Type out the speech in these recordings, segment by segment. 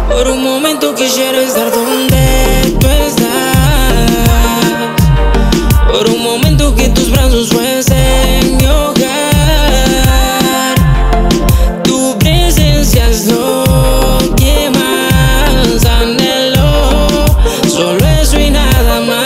Por un momento quisiera estar donde tú estás. Por un momento que tus brazos fuesen mi hogar. Tu presencia es lo que más anhelo. Solo eso y nada más.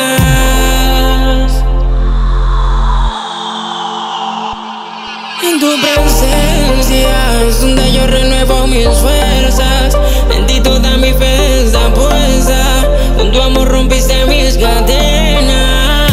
En tu presencia es donde yo renuevo mis fuerzas. En ti toda mi fe está puesta. Con tu amor rompiste mis cadenas.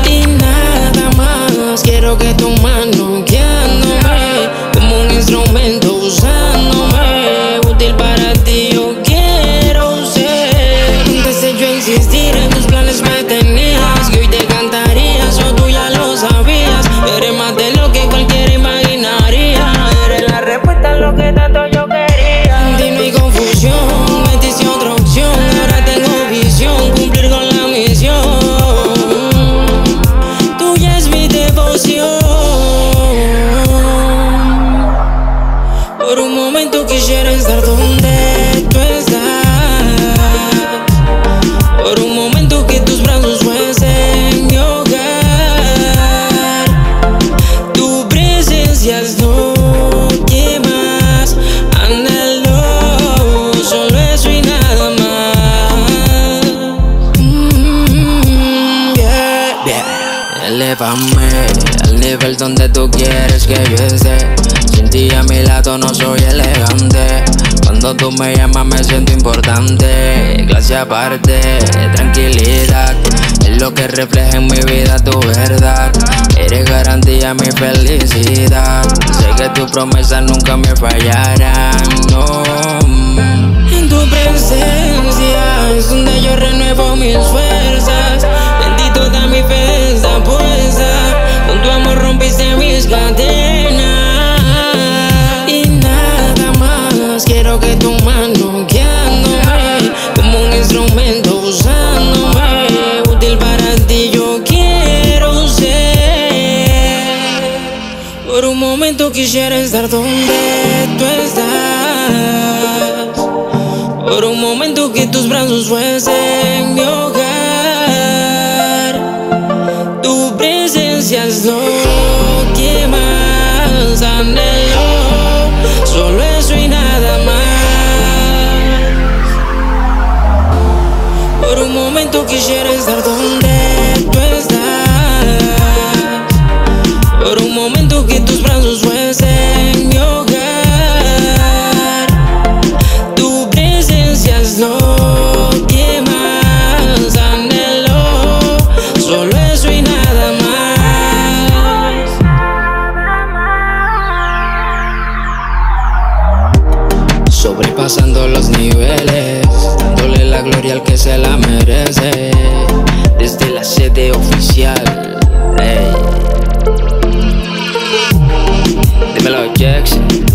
Y nada más quiero que tu mano guiándome, como un instrumento usándome. Útil para ti yo quiero ser. Antes de yo insistir en tus planes me tenías, que hoy te cantarías, o tú ya lo sabías. Eres más de lo que cualquiera imaginaría. Eres la respuesta a lo que tanto yo quería. En ti no hay confusión, metiste otra opción. Ahora tengo visión, cumplir con la misión. Tuya es mi devoción. Por un momento quisiera estar donde tú estás. Por un momento que tus brazos fuesen mi hogar. Tu presencia es lo que más anhelo. Solo eso y nada más. Elévame al nivel donde tú quieres que yo esté. Sin ti a mi lado no soy elegante. Cuando tú me llamas me siento importante. Clase aparte, tranquilidad es lo que refleja en mi vida tu verdad. Eres garantía mi felicidad. Sé que tus promesas nunca me fallarán, no. En tu presencia es donde yo renuevo mis fuerzas. En ti toda mi fe está puesta. Con tu amor rompiste mis cadenas. Y nada más quiero que tu mano guiándome, como un instrumento usándome. Útil para ti yo quiero ser. Por un momento quisiera estar donde tú estás. Por un momento que tus brazos fuesen mi hogar. Tu presencia es lo que más anhelo. Solo eso y nada más. Por un momento quisiera estar donde tú estás. Por un momento que tus brazos fuesen mi hogar. Tu presencia es lo que más anhelo. Solo eso y nada más. Sobrepasando los niveles, dándole la gloria al que se la merece. Desde la sede oficial, hey. Dímelo, Jackson.